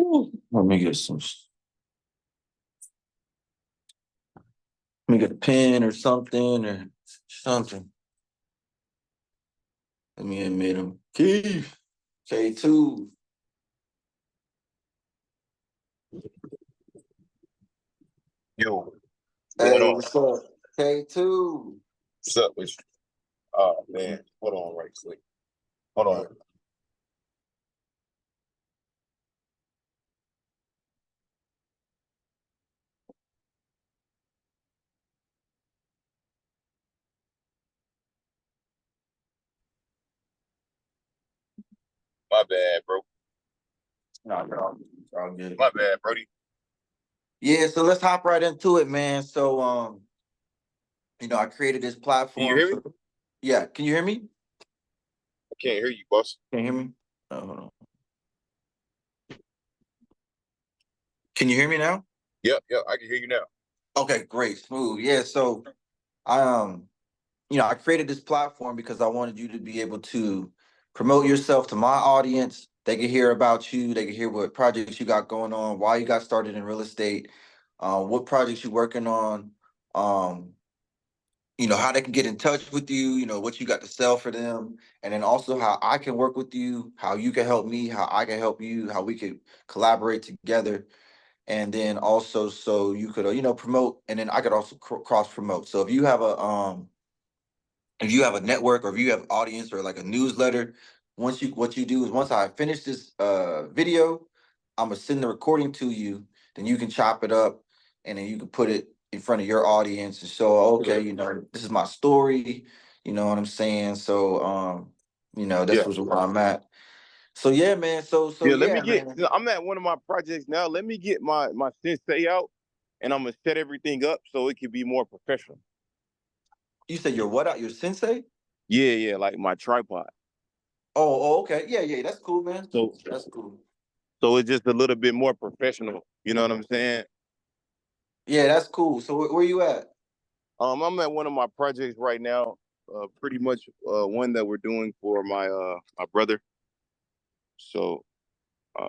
Let me get some. Let me get a pen or something or something. Let me admit him. Keith, K2. Yo, what's going Hey, on? what's up? K2. What's up with you? Oh man, hold on right quick. Hold on. My bad, bro. No, all good. My bad, Brody. Yeah, so let's hop right into it, man. So I created this Can you platform. hear me? So yeah, can you hear me? I can't hear you, boss. Can you hear me? Hold on. Can you hear me now? Yep, I can hear you now. Okay, great, smooth. Yeah, so I I created this platform because I wanted you to be able to promote yourself to my audience. They can hear about you. They can hear what projects you got going on, why you got started in real estate, what projects you're working on, um, how they can get in touch with you, what you got to sell for them, and then also how I can work with you, how you can help me, how I can help you, how we could collaborate together. And then also so you could, promote, and then I could also cross promote. So if you have a network or if you have audience or like a newsletter, what you do is once I finish this video, I'm gonna send the recording to you, then you can chop it up and then you can put it in front of your audience and show, okay, this is my story, you know what I'm saying? So this Yeah. was where I'm at. So yeah, man. So Yeah, let yeah, me get man. I'm at one of my projects now. Let me get my sensei out and I'm gonna set everything up so it can be more professional. You said your what out? Your sensei? Yeah, like my tripod. Okay. Yeah, that's cool, man. So That's cool. so it's just a little bit more professional. You know what I'm saying? Yeah, that's cool. So where you at? I'm at one of my projects right now, pretty much one that we're doing for my brother. So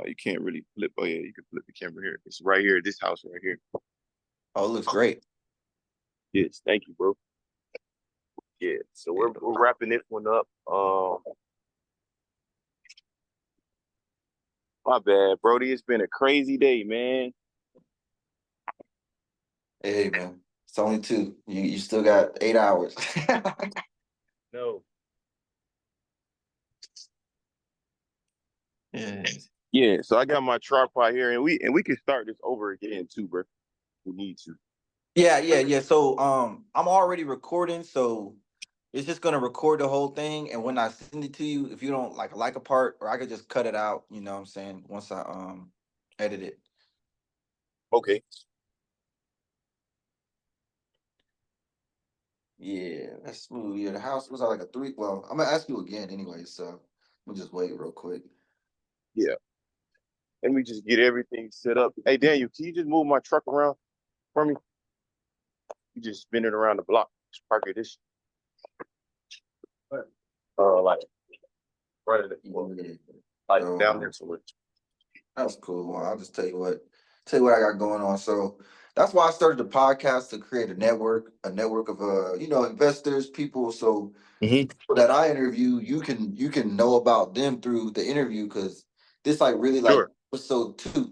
you can't really flip. Oh yeah, you can flip the camera here. It's right here, this house right here. Oh, it looks great. Yes, thank you, bro. Yeah, so we're wrapping this one up. My bad, Brody. It's been a crazy day, man. Hey, man. It's only two. You still got 8 hours. No. Yeah. Yeah, so I got my tripod here, and we can start this over again too, bro. We need to. Yeah. So I'm already recording, so it's just gonna record the whole thing. And when I send it to you, if you don't like a part, or I could just cut it out, you know what I'm saying, once I edit it. Okay. Yeah, that's smooth. Yeah, the house was like a three. Well, I'm gonna ask you again anyway, so we'll just wait real quick. Yeah. Let me just get everything set up. Hey, Daniel, can you just move my truck around for me? You just spin it around the block. Just park it this. Like running it, Yeah. like down So there somewhere. that's cool. Well, I'll just tell you what I got going on. So that's why I started the podcast to create a network of investors, people. So Mm-hmm. that I interview, you can know about them through the interview because this like really like Sure. episode 2.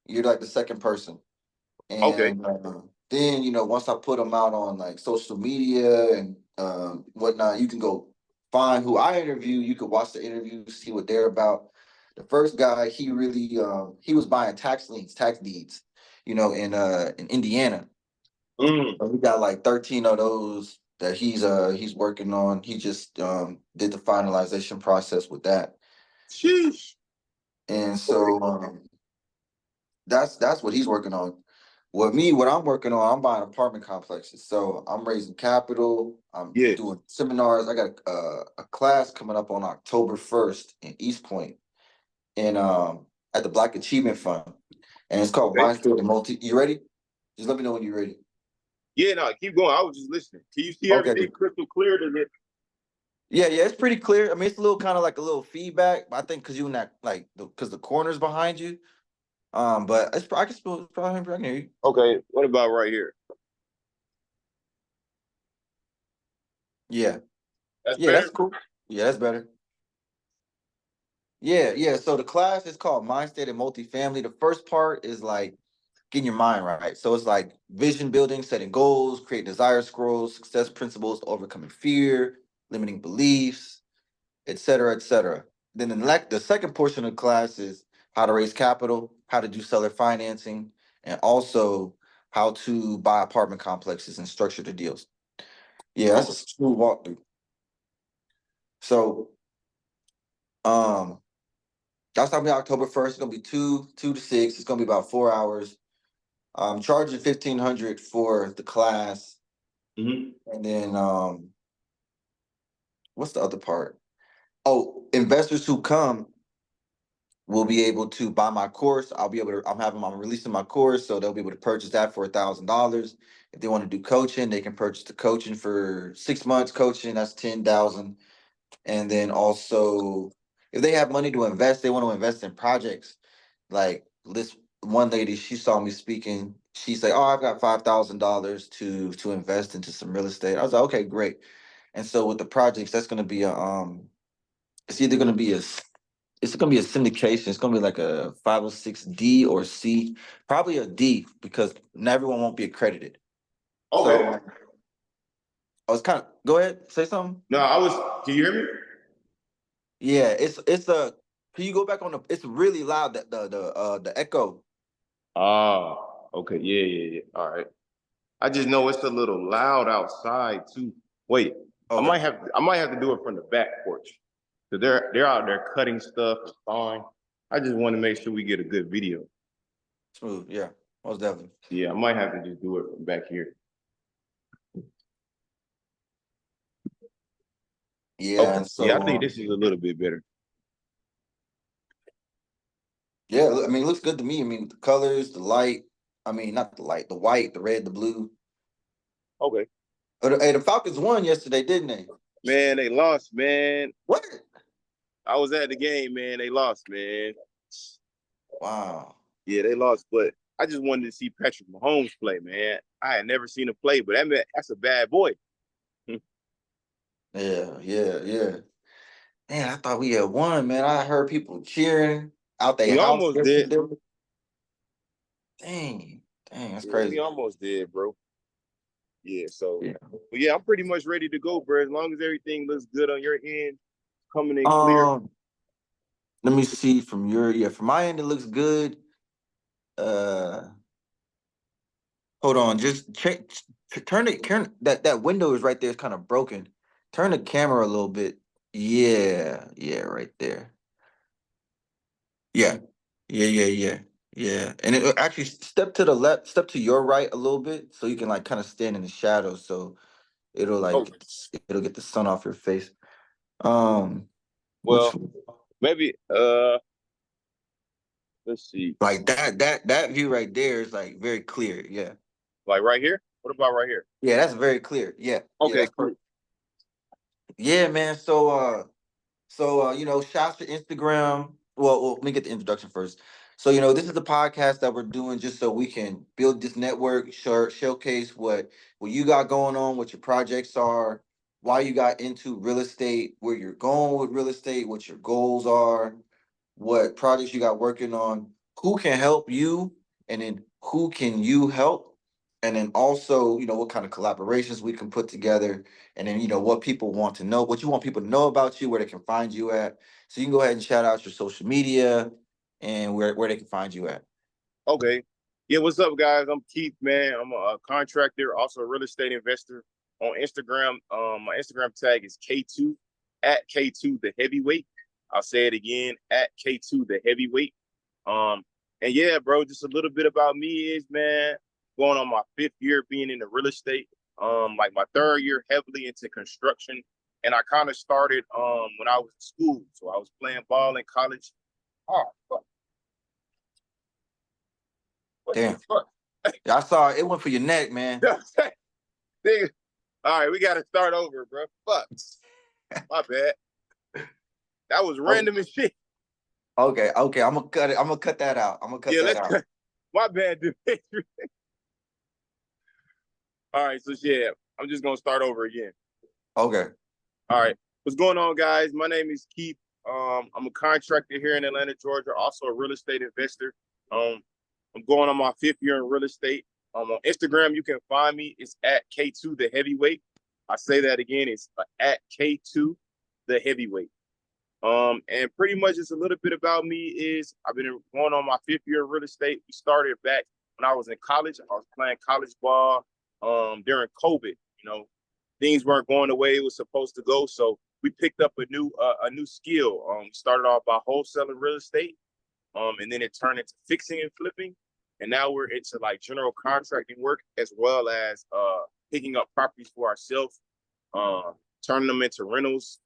You're like the second person, Okay. and then once I put them out on like social media and whatnot, you can go find who I interview. You could watch the interview, see what they're about. The first guy, he was buying tax deeds, in Indiana. Mm. So we got like 13 of those that he's working on. He just did the finalization process with that. Sheesh. And Okay. so that's what he's working on. What I'm working on, I'm buying apartment complexes. So I'm raising capital. I'm Yeah. doing seminars. I got a class coming up on October 1st in East Point, and at the Black Achievement Fund, and it's called Okay. Mindset and Multi. You ready? Just let me know when you're ready. Yeah, no, keep going. I was just listening. Can you see Okay. everything crystal clear? To it? Yeah, it's pretty clear. I mean, it's a little kind of like a little feedback, but I think because you in that like because the corners behind you, But I can still probably hear you. Okay, what about right here? Yeah, That's yeah, better? that's cool. Yeah, that's better. Yeah, yeah. So the class is called Mind State and Multifamily. The first part is like getting your mind right. So it's like vision building, setting goals, create desire scrolls, success principles, overcoming fear, limiting beliefs, et cetera, et cetera. Then the second portion of the class is how to raise capital, how to do seller financing, and also how to buy apartment complexes and structure the deals. Yeah, that's Oh, a smooth walkthrough. So um that's gonna be October 1st. It's gonna be two to six. It's gonna be about 4 hours. I'm charging 1,500 for the class, mhm. and then what's the other part? Oh, investors who come will be able to buy my course. I'll be able to. I'm releasing my course, so they'll be able to purchase that for $1,000. If they want to do coaching, they can purchase the coaching for 6 months. Coaching, that's 10,000. And then also, if they have money to invest, they want to invest in projects. Like this one lady, she saw me speaking. She said, "Oh, I've got $5,000 to invest into some real estate." I was like, "Okay, great." And so with the projects, that's going to be a it's either going to be it's going to be a syndication. It's going to be like a 506D or C, probably a D because not everyone won't be accredited. Okay. So I was kind of go ahead, say something. No, can you hear me? Yeah, it's a. Can you go back on the? It's really loud. The echo. Okay, yeah. All right. I just know it's a little loud outside too. Wait, Okay, I might have to do it from the back porch. So they're out there cutting stuff, sawing. I just want to make sure we get a good video. smooth. Yeah, most definitely. Yeah, I might have to just do it from back here. Yeah, Okay. and Yeah, I so think this is a little bit better. yeah, I mean, it looks good to me. I mean, the colors, the light. I mean, not the light, the white, the red, the blue. Okay. Hey, the Falcons won yesterday, didn't they? Man, they lost, man. What? I was at the game, man. They lost, man. Wow. Yeah, they lost, but I just wanted to see Patrick Mahomes play, man. I had never seen him play, but that's a bad boy. Yeah, yeah, yeah. Man, I thought we had won, man. I heard people cheering out their We house almost did. yesterday. Dang, dang, that's Yeah, we crazy. almost did, bro. Yeah, so Yeah. but yeah, I'm pretty much ready to go, bro. As long as everything looks good on your end, coming in clear. Um, Let me see from from my end, it looks good. Uh, Hold on, just check, turn that window is right there. It's kind of broken. Turn the camera a little bit. Yeah, yeah, right there. Yeah, yeah. And actually step to the left, step to your right a little bit, so you can like kind of stand in the shadow. So it'll Oh, it'll get the sun off your face. Um, which well, maybe let's see. like that view right there is like very clear. Yeah, Like right here? What about right here? yeah, that's very clear. Yeah, yeah, Okay, that's cool. perfect. Yeah, man. So, shout to Instagram. Well, let me get the introduction first. So, this is the podcast that we're doing just so we can build this network, showcase what you got going on, what your projects are, why you got into real estate, where you're going with real estate, what your goals are, what projects you got working on, who can help you, and then who can you help, and then also, what kind of collaborations we can put together, and then what people want to know, what you want people to know about you, where they can find you at. So you can go ahead and shout out your social media and where they can find you at. Okay. Yeah, what's up, guys? I'm Keith, man. I'm a contractor, also a real estate investor on Instagram. My Instagram tag is K2 at K2 the heavyweight. I'll say it again at K2 the heavyweight. Um, and yeah, bro, just a little bit about me is, man, going on my 5th year being in the real estate. Like my 3rd year heavily into construction. And I kind of started when I was in school. So I was playing ball in college. Oh, fuck. What the Damn. fuck? I saw it went for your neck, man. Nigga, all right, we got to start over, bro. Fuck, my bad. That was Oh, random as shit. Okay, okay. I'm gonna cut it. I'm gonna cut that out. I'm gonna cut Yeah, that let's out. cut. My bad, dude. All right, so yeah, I'm just gonna start over again. Okay. All right, what's going on, guys? My name is Keith. I'm a contractor here in Atlanta, Georgia. Also a real estate investor. I'm going on my 5th year in real estate. On Instagram, you can find me. It's at K2 the Heavyweight. I say that again. It's at K2 the Heavyweight. And pretty much just a little bit about me is I've been going on my 5th year of real estate. We started back when I was in college. I was playing college ball during COVID. You know, things weren't going the way it was supposed to go. So we picked up a new skill. We started off by wholesaling real estate, and then it turned into fixing and flipping. And now we're into like general contracting work as well as picking up properties for ourselves, turning them into rentals,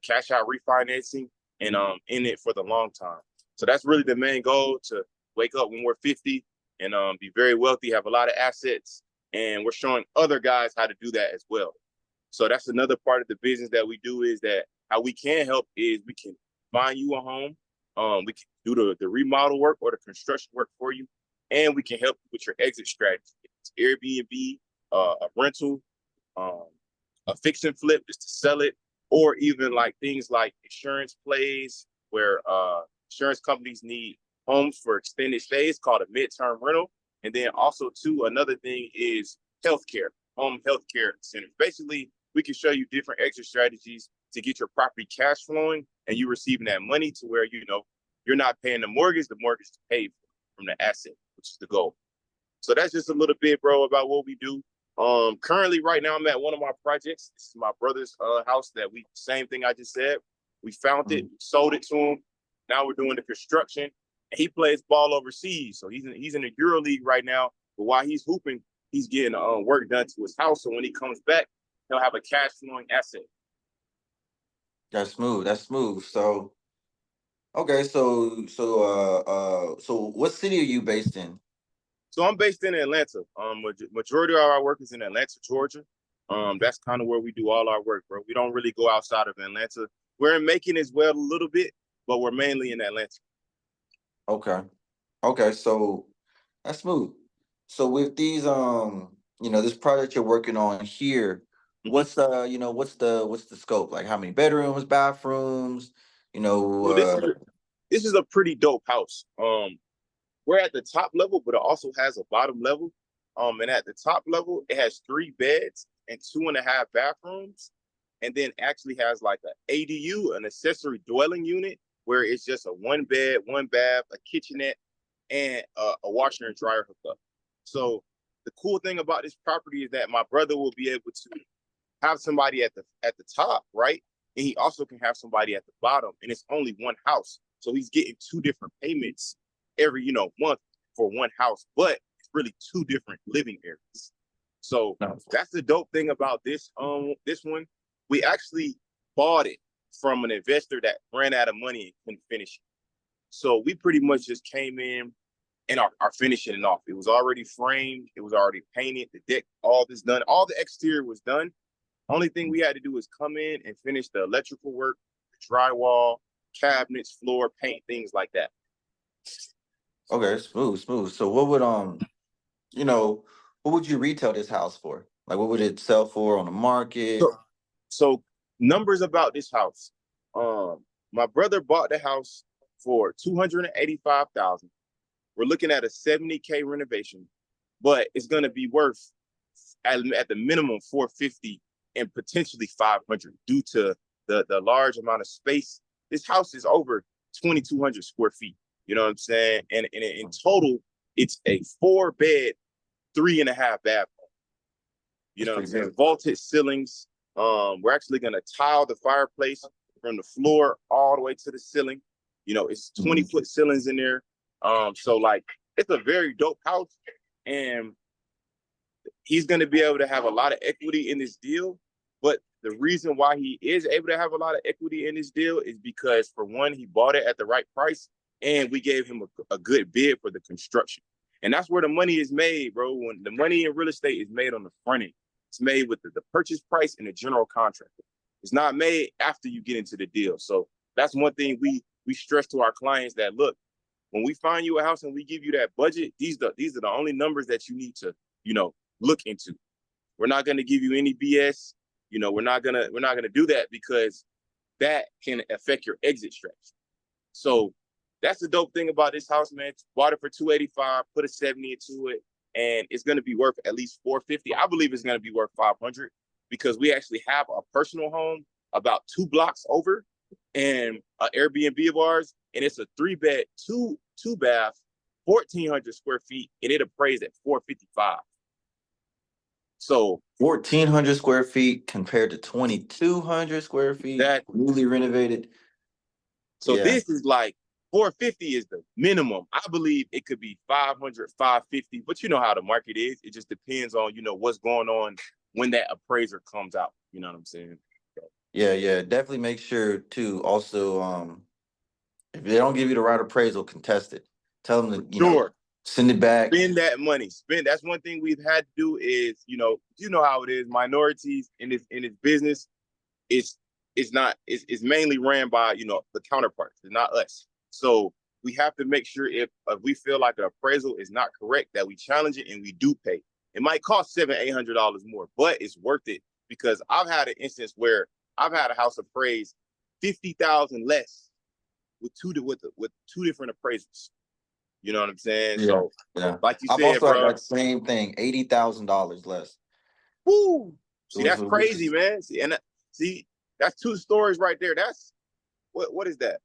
cash out refinancing, and in it for the long time. So that's really the main goal, to wake up when we're 50 and be very wealthy, have a lot of assets, and we're showing other guys how to do that as well. So that's another part of the business that we do, is that how we can help is we can find you a home. We can do the remodel work or the construction work for you, and we can help you with your exit strategy. It's Airbnb, a rental, um, a fix and flip is to sell it, or even like things like insurance plays where insurance companies need homes for extended stays called a midterm rental. And then also too, another thing is healthcare, home healthcare centers. Basically, we can show you different exit strategies to get your property cash flowing and you receiving that money to where, you know, you're not paying the mortgage is paid for from the asset, which is the goal. So that's just a little bit, bro, about what we do. Currently, right now, I'm at one of my projects. This is my brother's house that same thing I just said. We found it, sold it to him. Now we're doing the construction. And he plays ball overseas, so he's in the Euro League right now. But while he's hooping, he's getting work done to his house. So when he comes back, he'll have a cash flowing asset. That's smooth. That's smooth. So okay, so what city are you based in? So I'm based in Atlanta. Majority of our work is in Atlanta, Georgia. That's kind of where we do all our work, bro. We don't really go outside of Atlanta. We're in Macon as well a little bit, but we're mainly in Atlanta. Okay. Okay, so that's smooth. So with these this project you're working on here, Mm-hmm. what's the scope? Like how many bedrooms, bathrooms, you know, So this is a pretty dope house. We're at the top level, but it also has a bottom level. And at the top level, it has 3 beds and 2.5 bathrooms, and then actually has like an ADU, an accessory dwelling unit, where it's just a 1 bed, 1 bath, a kitchenette, and a washer and dryer hookup. So the cool thing about this property is that my brother will be able to have somebody at the top, right? And he also can have somebody at the bottom, and it's only one house. So he's getting 2 different payments every, month for one house, but it's really 2 different living areas. So that's the dope thing about this one. We actually bought it from an investor that ran out of money and couldn't finish it. So we pretty much just came in and are finishing it off. It was already framed, it was already painted, the deck, all this done, all the exterior was done. Only thing we had to do was come in and finish the electrical work, the drywall, cabinets, floor, paint, things like that. okay, smooth, smooth. So what would you retail this house for? Like what would it sell for on the market? So numbers about this house. My brother bought the house for $285,000. We're looking at a 70K renovation, but it's gonna be worth at the minimum 450 and potentially 500 due to the large amount of space. This house is over 2,200 square feet. You know what I'm saying? And in total, it's a 4 bed, 3.5 bath. You know what I'm saying? Good. Vaulted ceilings. We're actually gonna tile the fireplace from the floor all the way to the ceiling. It's 20-foot ceilings in there. So like it's a very dope house, and he's gonna be able to have a lot of equity in this deal. But the reason why he is able to have a lot of equity in this deal is because, for one, he bought it at the right price, and we gave him a good bid for the construction. And that's where the money is made, bro. When the money in real estate is made on the front end, it's made with the purchase price and the general contractor. It's not made after you get into the deal. So that's one thing we we stress to our clients that, look, when we find you a house and we give you that budget, these are the only numbers that you need to, look into. We're not going to give you any BS. We're not gonna do that, because that can affect your exit strategy. So that's the dope thing about this house, man. Bought it for $285, put a 70 into it, and it's going to be worth at least $450. I believe it's going to be worth $500, because we actually have a personal home about 2 blocks over, and an Airbnb of ours, and it's a 3-bed, two bath, 1,400 square feet, and it appraised at $455. So 1,400 square feet compared to 2,200 square feet, that newly renovated. So this is like 450 is the minimum. I believe it could be 500, 550, but you know how the market is. It just depends on, what's going on when that appraiser comes out. You know what I'm saying? Yeah. Definitely make sure to also, if they don't give you the right appraisal, contest it. Tell them to, Sure. send it back. Spend that money. That's one thing we've had to do is, you know how it is. Minorities in this business, it's mainly ran by, the counterparts. It's not us. So we have to make sure if we feel like an appraisal is not correct, that we challenge it and we do pay. It might cost $700-800 more, but it's worth it, because I've had an instance where I've had a house appraised $50,000 less with two different appraisals. You know what I'm saying? Yeah, So, yeah. like you I've said, also had bro. that same thing, $80,000 less. Woo! See, that's Which crazy, man. See, that's 2 stories right there. That's what is that?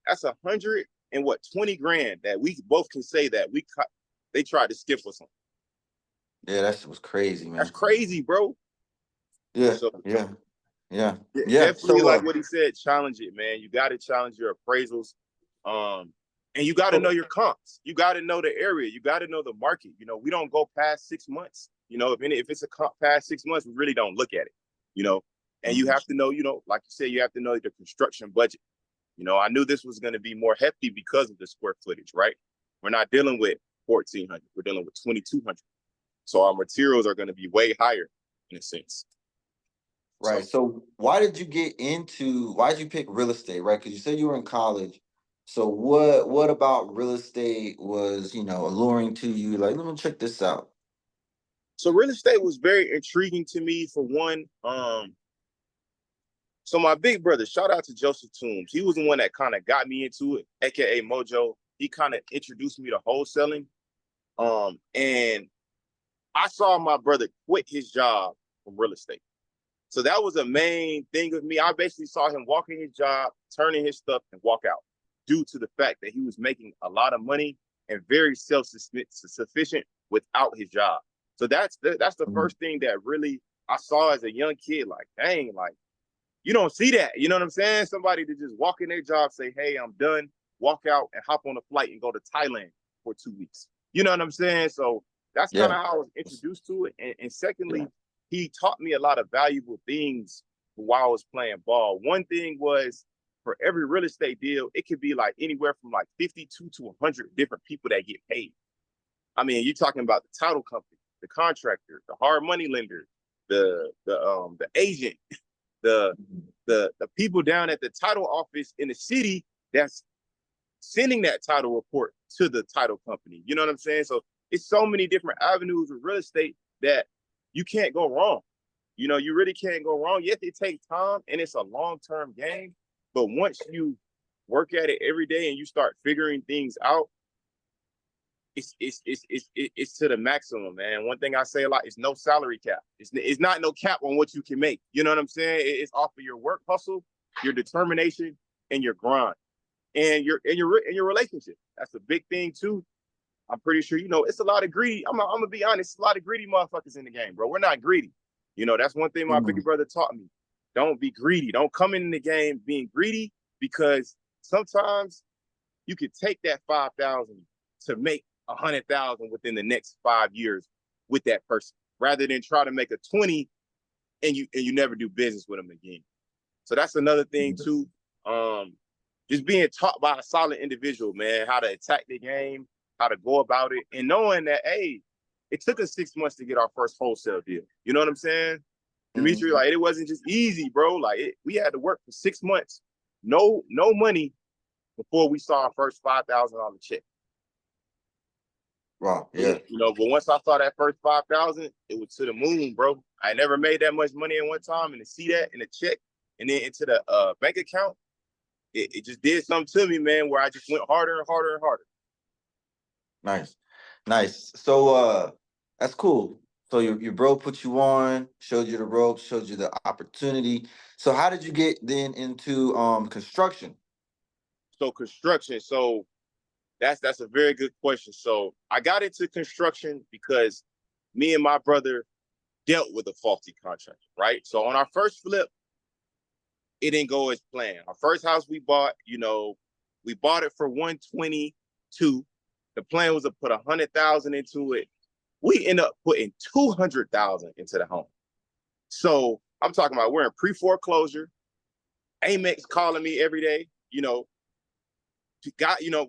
That's 120 grand that we both can say that they tried to skip us on. Yeah, that was crazy, man. That's crazy, bro. Yeah, So yeah. definitely, So, like what he said, challenge it, man. You got to challenge your appraisals, and you got to know your comps. You got to know the area. You got to know the market. We don't go past 6 months. If it's a comp past 6 months, we really don't look at it. And you have to know, like you said, you have to know the construction budget. I knew this was going to be more hefty because of the square footage, right? We're not dealing with 1,400. We're dealing with 2,200. So our materials are going to be way higher in a sense. right. So why did you pick real estate, right? Because you said you were in college. So what about real estate was, alluring to you? Like, let me check this out. So real estate was very intriguing to me, for one. So my big brother, shout out to Joseph Toombs. He was the one that kind of got me into it, aka Mojo. He kind of introduced me to wholesaling. And I saw my brother quit his job from real estate. So that was a main thing of me. I basically saw him walking his job, turning his stuff, and walk out, due to the fact that he was making a lot of money and very self-sufficient without his job. So that's the first thing that really I saw as a young kid. Like, dang, like, you don't see that. You know what I'm saying? Somebody to just walk in their job, say, hey, I'm done, walk out and hop on a flight and go to Thailand for 2 weeks. You know what I'm saying? So that's kind of how I was introduced to it. And secondly, he taught me a lot of valuable things while I was playing ball. One thing was, for every real estate deal, it could be like anywhere from like 52 to 100 different people that get paid. I mean, you're talking about the title company, the contractor, the hard money lender, the agent, the people down at the title office in the city that's sending that title report to the title company. You know what I'm saying? So it's so many different avenues of real estate that you can't go wrong. You really can't go wrong. Yes, it takes time and it's a long-term game. But once you work at it every day and you start figuring things out, it's to the maximum, man. One thing I say a lot is no salary cap. It's not no cap on what you can make. You know what I'm saying? It's off of your work hustle, your determination, and your grind, and your relationship. That's a big thing too. I'm pretty sure it's a lot of greedy. I'm gonna be honest, a lot of greedy motherfuckers in the game, bro. We're not greedy. That's one thing my big brother taught me. Don't be greedy. Don't come in the game being greedy, because sometimes you could take that 5,000 to make 100,000 within the next 5 years with that person, rather than try to make a 20 and you never do business with them again. So that's another thing too. Just being taught by a solid individual, man, how to attack the game, how to go about it, and knowing that, hey, it took us 6 months to get our first wholesale deal. You know what I'm saying? Dimitri, like, it wasn't just easy, bro. Like, we had to work for 6 months, no money, before we saw our first $5,000 check. Wow. Yeah. You know, but once I saw that first 5,000, it was to the moon, bro. I never made that much money in one time, and to see that in a check and then into the bank account, it just did something to me, man, where I just went harder and harder and harder. Nice. Nice. So that's cool. So your bro put you on, showed you the ropes, showed you the opportunity. So how did you get then into construction? So construction, so that's a very good question. So I got into construction because me and my brother dealt with a faulty contractor, right? So on our first flip, it didn't go as planned. Our first house we bought, you know, we bought it for 122. The plan was to put 100,000 into it. We end up putting 200,000 into the home. So I'm talking about we're in pre-foreclosure. Amex calling me every day. You know,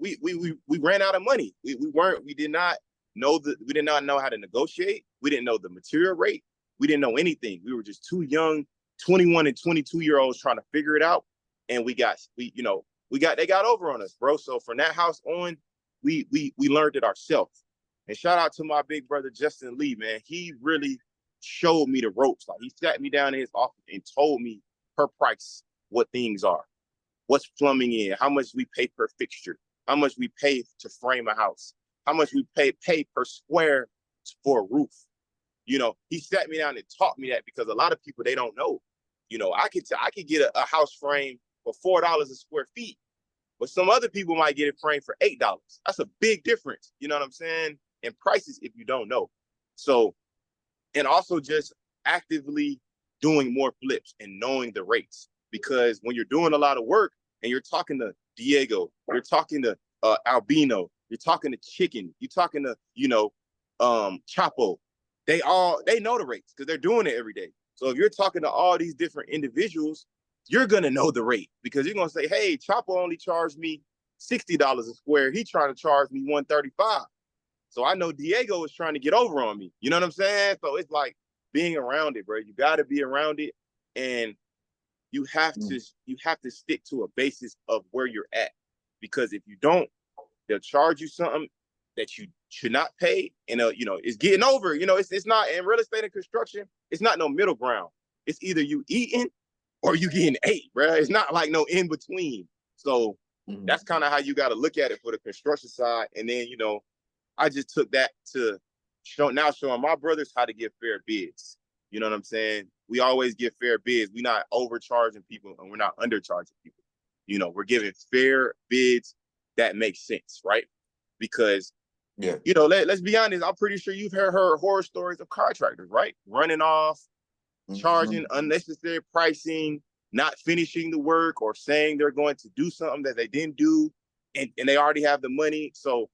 we ran out of money. We did not know how to negotiate. We didn't know the material rate. We didn't know anything. We were just too young, 21 and 22-year-olds trying to figure it out. And they got over on us, bro. So from that house on, we learned it ourselves. And shout out to my big brother Justin Lee, man. He really showed me the ropes. Like he sat me down in his office and told me per price what things are, what's plumbing in, how much we pay per fixture, how much we pay to frame a house, how much we pay per square for a roof. You know, he sat me down and taught me that because a lot of people, they don't know. You know, I could get a house frame for $4 a square feet, but some other people might get it framed for $8. That's a big difference. You know what I'm saying? In prices if you don't know. So, and also just actively doing more flips and knowing the rates. Because when you're doing a lot of work and you're talking to Diego, you're talking to Albino, you're talking to Chicken, you're talking to, Chapo, they know the rates because they're doing it every day. So if you're talking to all these different individuals, you're gonna know the rate because you're gonna say, hey, Chapo only charged me $60 a square. He trying to charge me $135. So I know Diego is trying to get over on me. You know what I'm saying? So it's like being around it, bro. You got to be around it, and you have to stick to a basis of where you're at, because if you don't, they'll charge you something that you should not pay, and it's getting over. It's not in real estate and construction. It's not no middle ground. It's either you eating or you getting ate, bro. It's not like no in between. So that's kind of how you got to look at it for the construction side, and then I just took that to showing my brothers how to get fair bids. You know what I'm saying? We always get fair bids. We're not overcharging people and we're not undercharging people. We're giving fair bids that make sense, right? Because, let's be honest. I'm pretty sure you've heard horror stories of contractors, right? Running off, charging unnecessary pricing, not finishing the work, or saying they're going to do something that they didn't do, and they already have the money. So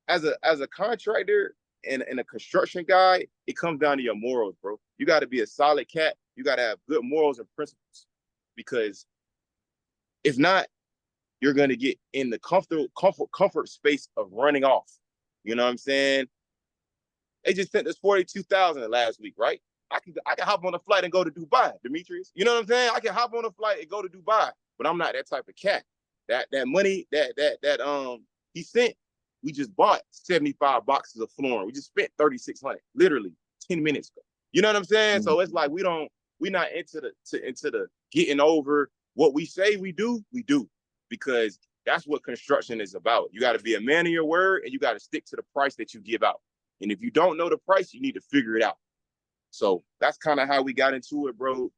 as a contractor and a construction guy, it comes down to your morals, bro. You got to be a solid cat. You got to have good morals and principles, because if not, you're going to get in the comfort space of running off. You know what I'm saying? They just sent us 42,000 last week, right? I can hop on a flight and go to Dubai, Demetrius. You know what I'm saying? I can hop on a flight and go to Dubai, but I'm not that type of cat. That money that he sent, we just bought 75 boxes of flooring. We just spent 3,600, literally 10 minutes ago. You know what I'm saying? So it's like we're not into the getting over what we say we do, because that's what construction is about. You got to be a man of your word, and you got to stick to the price that you give out. And if you don't know the price, you need to figure it out. So that's kind of how we got into it, bro.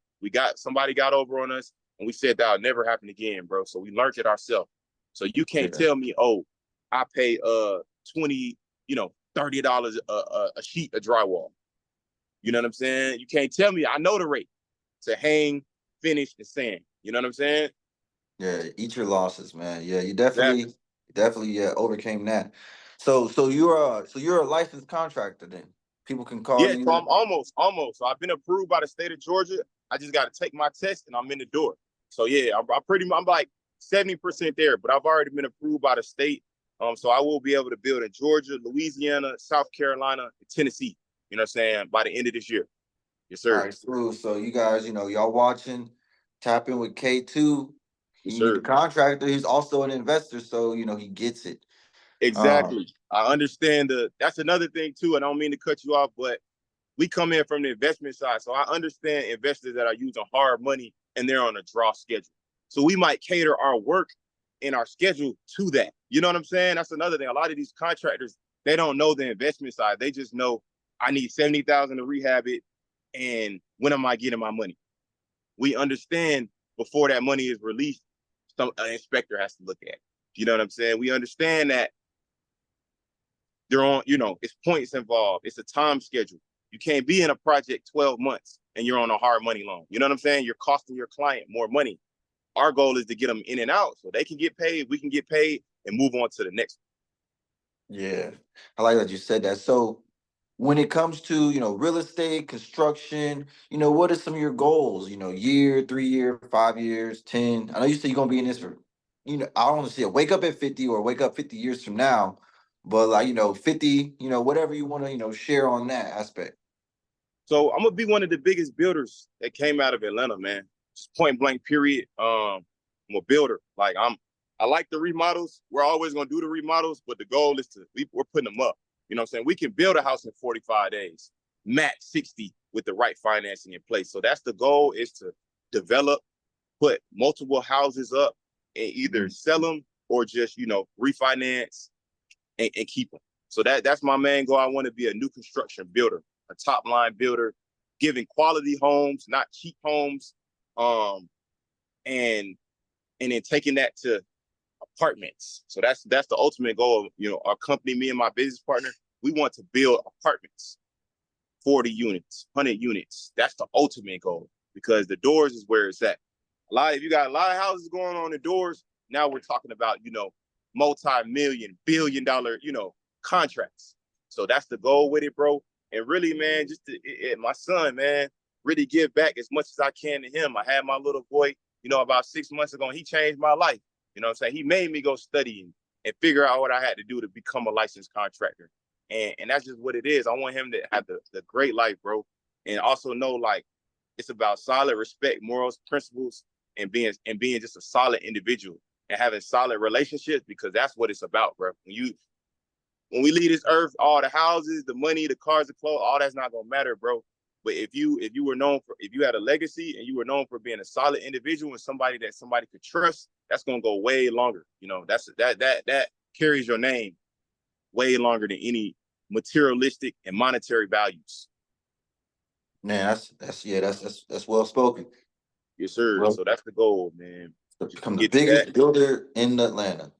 Somebody got over on us, and we said that'll never happen again, bro. So we learned it ourselves. So you can't tell me, oh, I pay $20, $30 a sheet of drywall. You know what I'm saying? You can't tell me I know the rate to hang, finish, and sand. You know what I'm saying? Yeah, eat your losses, man. Yeah, you definitely overcame that. So you're a licensed contractor then. People can call Yeah, so you. I'm almost. So I've been approved by the state of Georgia. I just got to take my test and I'm in the door. So yeah, I'm like 70% there, but I've already been approved by the state. So I will be able to build in Georgia, Louisiana, South Carolina, and Tennessee. You know what I'm saying? By the end of this year. Yes, All sir. right, cool. So you guys, y'all watching, tap in with K2. Yes, You need the sir. contractor. He's also an investor, so he gets it. Exactly. I understand that's another thing too, and I don't mean to cut you off, but we come in from the investment side. So I understand investors that are using hard money and they're on a draw schedule. So we might cater our work and our schedule to that. You know what I'm saying? That's another thing. A lot of these contractors, they don't know the investment side. They just know I need 70,000 to rehab it. And when am I getting my money? We understand before that money is released, an inspector has to look at it. You know what I'm saying? We understand that they're on, it's points involved. It's a time schedule. You can't be in a project 12 months and you're on a hard money loan. You know what I'm saying? You're costing your client more money. Our goal is to get them in and out so they can get paid, we can get paid, and move on to the next one. Yeah, I like that you said that. So when it comes to real estate construction, what are some of your goals? Year, 3 year, 5 years, 10. I know you said you're gonna be in this for, I don't want to say wake up at 50 or wake up 50 years from now, but like 50, whatever you want to share on that aspect. So I'm gonna be one of the biggest builders that came out of Atlanta, man. Just point blank, period. I'm a builder. I like the remodels. We're always gonna do the remodels, but the goal is we're putting them up. You know what I'm saying? We can build a house in 45 days, max 60 with the right financing in place. So that's the goal, is to develop, put multiple houses up, and either sell them or just refinance and keep them. So that's my main goal. I want to be a new construction builder, a top line builder, giving quality homes, not cheap homes, and then taking that to apartments. So that's the ultimate goal of our company. Me and my business partner, we want to build apartments, 40 units, 100 units. That's the ultimate goal, because the doors is where it's at. If you got a lot of houses going on the doors, now we're talking about multi-million, billion-dollar contracts. So that's the goal with it, bro. And really, man, just my son, man, really give back as much as I can to him. I had my little boy, about 6 months ago, and he changed my life. You know what I'm saying? He made me go study and figure out what I had to do to become a licensed contractor. And that's just what it is. I want him to have the great life, bro. And also know, like, it's about solid respect, morals, principles, and being just a solid individual and having solid relationships, because that's what it's about, bro. When we leave this earth, all the houses, the money, the cars, the clothes, all that's not gonna matter, bro. But if you had a legacy and you were known for being a solid individual and somebody that somebody could trust, that's gonna go way longer. That carries your name way longer than any materialistic and monetary values. Man, that's well spoken. Yes, sir. Well, So that's the goal, man. Just to become the get to biggest that. builder in Atlanta.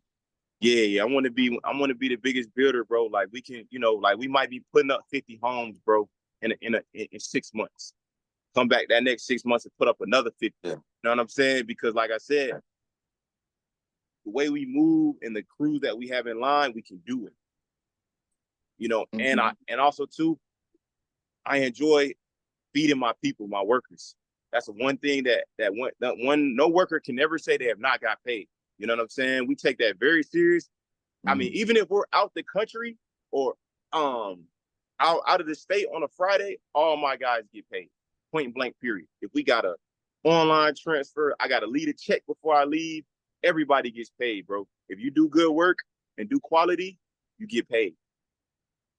Yeah. I want to be the biggest builder, bro. Like we can, like we might be putting up 50 homes, bro, in 6 months. Come back that next 6 months and put up another 50. Yeah. You know what I'm saying? Because like I said, the way we move and the crews that we have in line, we can do it. And also too, I enjoy feeding my people, my workers. That's one thing that no worker can never say they have not got paid. You know what I'm saying? We take that very serious. I mean, even if we're out the country or out of the state on a Friday, all my guys get paid. Point blank, period. If we got a online transfer, I got to leave a check before I leave. Everybody gets paid, bro. If you do good work and do quality, you get paid.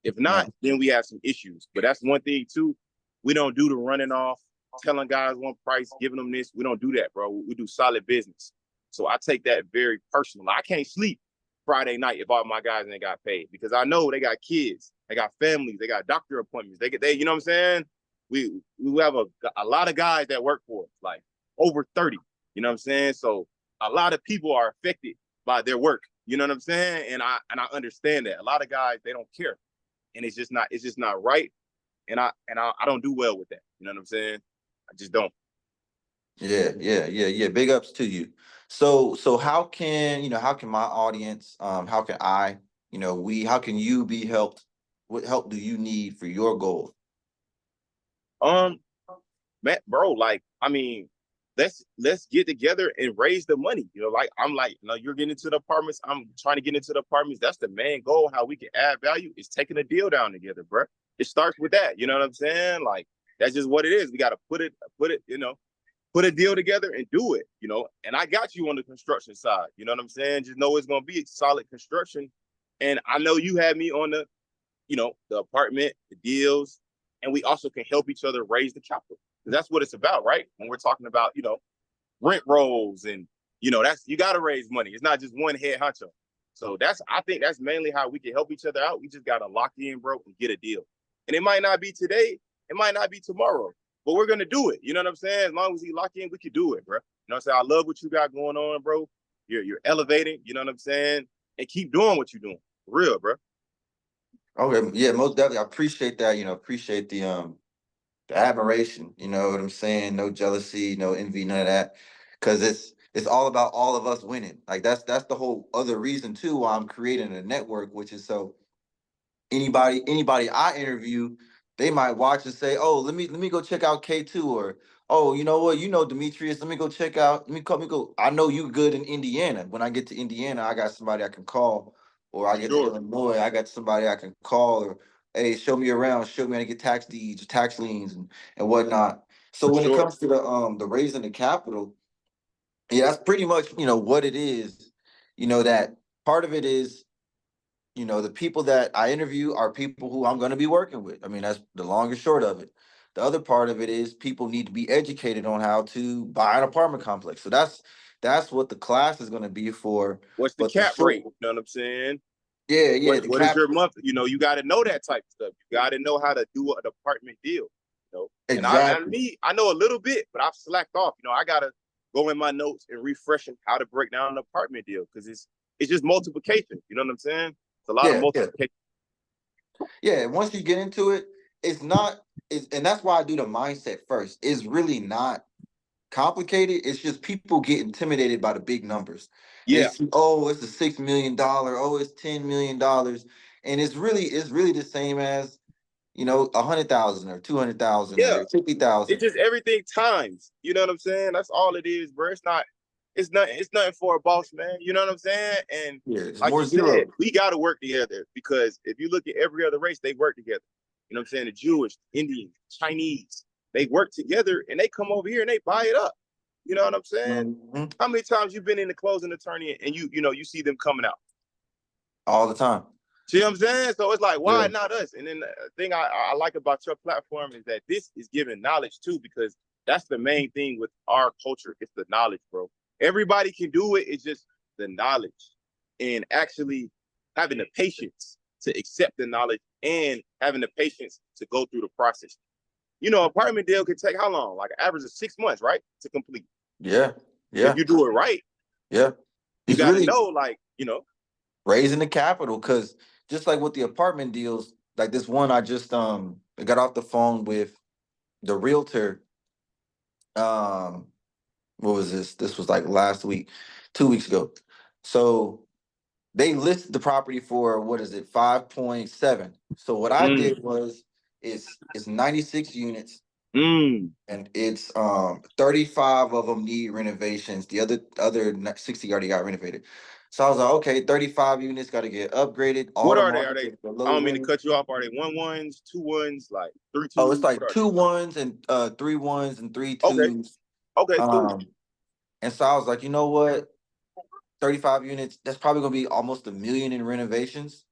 If not, then we have some issues. But that's one thing too. We don't do the running off, telling guys one price, giving them this. We don't do that, bro. We do solid business. So I take that very personal. I can't sleep Friday night if all my guys ain't got paid, because I know they got kids, they got families, they got doctor appointments. They you know what I'm saying? We have a lot of guys that work for us, like over 30. You know what I'm saying? So a lot of people are affected by their work. You know what I'm saying? And I understand that. A lot of guys, they don't care. And it's just not right. And I don't do well with that. You know what I'm saying? I just don't. Yeah. Big ups to you. So how can my audience, how can I, how can you be helped? What help do you need for your goal? Um, man, bro, like, I mean, let's get together and raise the money. Like I'm like, you're getting into the apartments. I'm trying to get into the apartments. That's the main goal. How we can add value is taking a deal down together, bro. It starts with that. You know what I'm saying? Like, that's just what it is. We got to put it, put a deal together and do it, you know. And I got you on the construction side. You know what I'm saying? Just know it's gonna be solid construction. And I know you had me on the, you know, the apartment, the deals, and we also can help each other raise the capital. Because that's what it's about, right? When we're talking about, you know, rent rolls and you know, that's you gotta raise money. It's not just one head honcho. So that's I think that's mainly how we can help each other out. We just gotta lock in, bro, and get a deal. And it might not be today, it might not be tomorrow, but we're gonna do it. You know what I'm saying? As long as we lock in, we can do it, bro. You know what I'm saying? I love what you got going on, bro. You're elevating, you know what I'm saying? And keep doing what you're doing. For real, bro. Okay, yeah, most definitely. I appreciate that. Appreciate the admiration. You know what I'm saying? No jealousy, no envy, none of that. Because it's all about all of us winning. Like that's the whole other reason too why I'm creating a network, which is so anybody I interview, they might watch and say, "Oh, let me go check out K2," or "Oh, you know what? You know Demetrius, let me go check out. Let me go. I know you good in Indiana. When I get to Indiana, I got somebody I can call, or For I get to sure. Illinois, I got somebody I can call, or hey, show me around, show me how to get tax deeds, tax liens, and whatnot." So For when it sure. comes to the raising the capital, yeah, that's pretty much what it is. That part of it is the people that I interview are people who I'm going to be working with. I mean, that's the long and short of it. The other part of it is people need to be educated on how to buy an apartment complex. So that's what the class is going to be for. What's the But the cap rate? short, You know what I'm saying? yeah, yeah, the What is cap, your month? You know, you got to know that type of stuff. You got to know how to do an apartment deal. You know, and exactly. I know a little bit, but I've slacked off. You know, I gotta go in my notes and refreshing how to break down an apartment deal because it's just multiplication. You know what I'm saying? It's a lot of Yeah, yeah, multiplication. yeah. Once you get into it, it's not, and that's why I do the mindset first. It's really not complicated. It's just people get intimidated by the big numbers. They Yeah, see, oh, it's a $6 million, oh, it's $10 million, and it's really the same as 100,000 or 200,000 yeah. or fifty It's thousand. just everything times. You know what I'm saying? That's all it is, bro. It's not. It's nothing. It's nothing for a boss, man. You know what I'm saying? And Yeah, it's like more you said, zeros. we got to work together because if you look at every other race, they work together. You know what I'm saying? The Jewish, Indian, Chinese, they work together and they come over here and they buy it up. You know what I'm saying? Mhm. How many times you been in the closing attorney and you see them coming out? All the time. See what I'm saying? So it's like, why Yeah. not us? And then the thing I like about your platform is that this is giving knowledge too, because that's the main thing with our culture. It's the knowledge, bro. Everybody can do it. It's just the knowledge and actually having the patience to accept the knowledge and having the patience to go through the process. You know, apartment deal can take how long? Like an average of 6 months, right? To complete. Yeah. If Yeah. you do it right, Yeah. you It's got to really know, like, you know, raising the capital because just like with the apartment deals, like this one I just got off the phone with the realtor. Um what was this? This was like last week, 2 weeks ago. So they listed the property for what is it, 5.7. So what I mm, did was it's 96 units mm. and it's 35 of them need renovations. The other 60 already got renovated. So I was like, okay, 35 units got to get upgraded. All What the are they? Are markets they? are I below don't mean to rent. cut you off. Are they one ones, two ones, like three Oh, it's twos? What like are two ones and three ones and three they? Okay, twos. okay, cool, Um, and so I was like, you know what? 35 units, that's probably gonna be almost 1 million in renovations.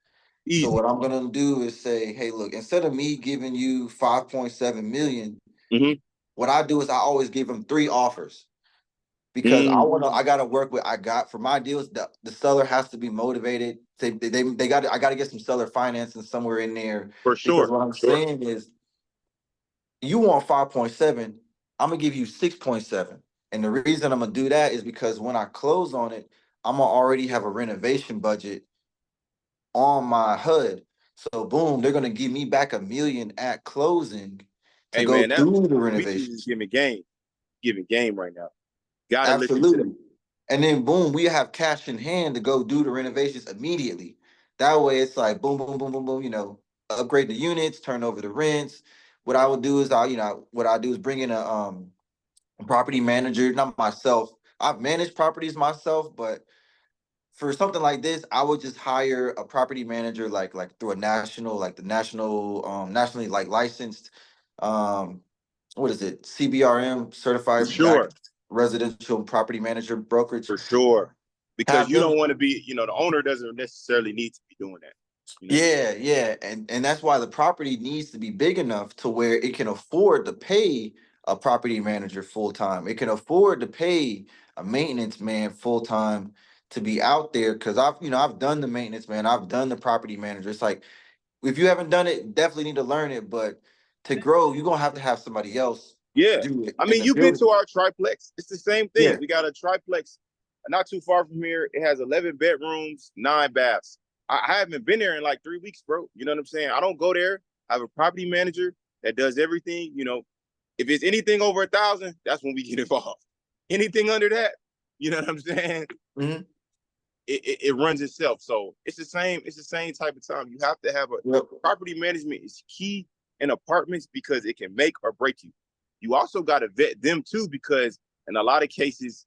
So easy. what I'm gonna do is say, hey, look, instead of me giving you 5.7 million, Mm-hmm. what I do is I always give them three offers because Mm, I gotta work with I got for my deals, the seller has to be motivated. They got I gotta get some seller financing somewhere in there for because sure, what I'm for sure. saying is you want 5.7, I'm gonna give you 6.7. And the reason I'm gonna do that is because when I close on it, I'm gonna already have a renovation budget on my HUD. So boom, they're gonna give me back 1 million at closing to Hey go man, that through the Demetrius is renovations. giving game right now. Gotta listen to that. Absolutely. And then boom, we have cash in hand to go do the renovations immediately. That way it's like boom, boom, boom, boom, boom, upgrade the units, turn over the rents. What I would do is what I do is bring in a property manager, not myself. I've managed properties myself, but for something like this, I would just hire a property manager like through a national, like the national, nationally like licensed um what is it? CBRM, For certified sure. black residential property manager brokerage. For sure. Because Have you them. don't want to be, the owner doesn't necessarily need to be doing that. You know. Yeah, yeah. And that's why the property needs to be big enough to where it can afford to pay a property manager full time. It can afford to pay a maintenance man full time to be out there. Cause I've done the maintenance man, I've done the property manager. It's like if you haven't done it, definitely need to learn it. But to grow, you're gonna have somebody else Yeah. do it I in mean, the you've been building. to our triplex. It's the same thing. Yeah. We got a triplex not too far from here. It has 11 bedrooms, 9 baths. I haven't been there in like 3 weeks, bro. You know what I'm saying? I don't go there. I have a property manager that does everything. If it's anything over 1,000, that's when we get involved. Anything under that, you know what I'm saying? Hmm. It runs itself. So it's the same. It's the same type of time. You have to have a Yep. property management is key in apartments because it can make or break you. You also got to vet them too because in a lot of cases,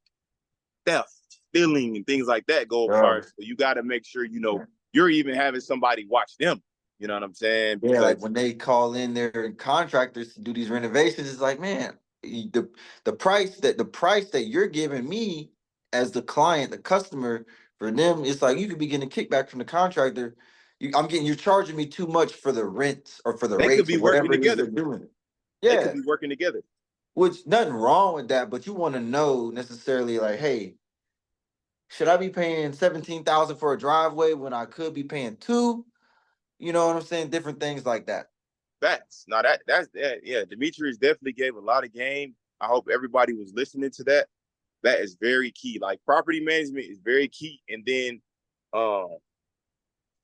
theft, stealing, and things like that go Yeah. apart. So you got to make sure you're even having somebody watch them. You know what I'm saying? Yeah, like Because when they call in their contractors to do these renovations, it's like, man, the price that you're giving me as the client, the customer, for them, it's like you could be getting a kickback from the contractor. You're charging me too much for the rents or for the they could rates be or working whatever it is together. they're doing. They could Yeah, be working together. which nothing wrong with that, but you want to know necessarily like, hey, should I be paying 17,000 for a driveway when I could be paying two? You know what I'm saying? Different things like that. Facts. Now that's that. Yeah, Demetrius definitely gave a lot of game. I hope everybody was listening to that. That is very key. Like property management is very key. And then um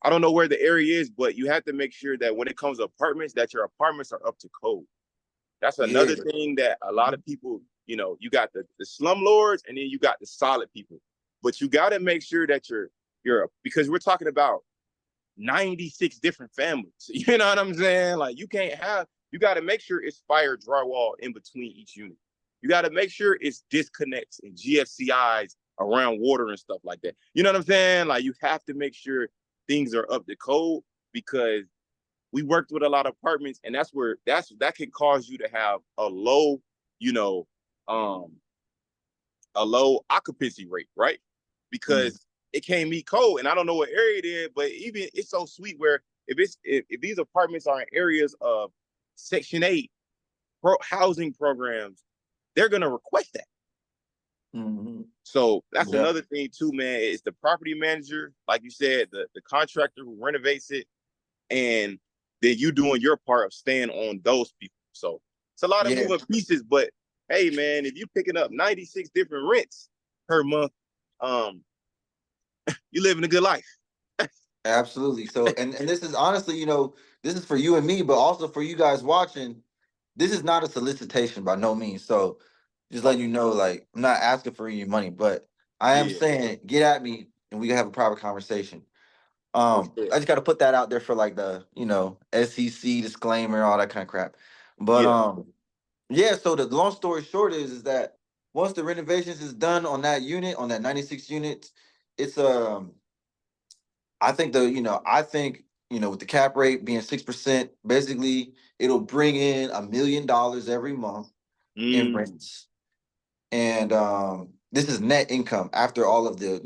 I don't know where the area is, but you have to make sure that when it comes to apartments, that your apartments are up to code. That's Yeah. another thing that a lot of people, you got the slum lords and then you got the solid people. But you got to make sure that you're because we're talking about 96 different families. You know what I'm saying? Like you got to make sure it's fire drywall in between each unit. You got to make sure it's disconnects and GFCIs around water and stuff like that. You know what I'm saying? Like you have to make sure things are up to code because we worked with a lot of apartments and that can cause you to have you know, um, a low occupancy rate, right? Mhm. Because it can't meet code. And I don't know what area it is, but even it's so sweet where if these apartments are in areas of Section 8 housing programs, they're gonna request that. Mhm. So that's Yeah. another thing too, man. It's the property manager, like you said, the contractor who renovates it, and then you doing your part of staying on those people. So it's a lot of Yeah. moving pieces, but hey, man, if you're picking up 96 different rents per month, um, you living a good life. Absolutely. So, and this is honestly, this is for you and me, but also for you guys watching. This is not a solicitation by no means. So, just letting you know, like, I'm not asking for your money, but I am Yeah, saying, get at me and we can have a private conversation. for sure. I just got to put that out there for like the, SEC disclaimer, all that kind of crap. But Yeah. yeah. So the long story short is that once the renovations is done on that unit, on that 96 units, it's with the cap rate being 6%, basically it'll bring in $1 million every month in Mm, rents. And this is net income after all of the,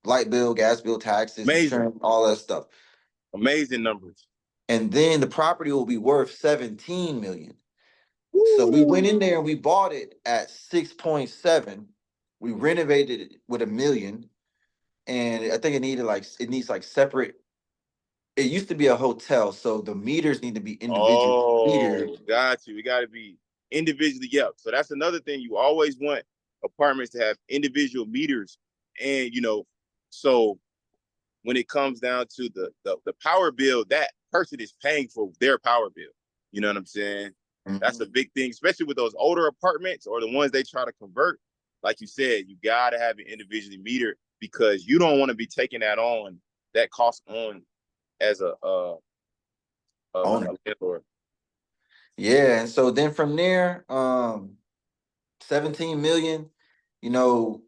light bill, gas bill, taxes, amazing, insurance, all that stuff. amazing numbers. And then the property will be worth 17 million. So we went in Woo! there and we bought it at 6.7. We renovated it with 1 million. And I think it needs like separate. It used to be a hotel, so the meters need to be individual metered. Oh, got you. We got to be individually. Yep. So that's another thing. You always want apartments to have individual meters, and so when it comes down to the power bill, that person is paying for their power bill. You know what I'm saying? That's Mhm. a big thing, especially with those older apartments or the ones they try to convert. Like you said, you gotta have it individually metered because you don't want to be taking that cost on as Owner. a landlord. Yeah, and so then from there, 17 million, you know,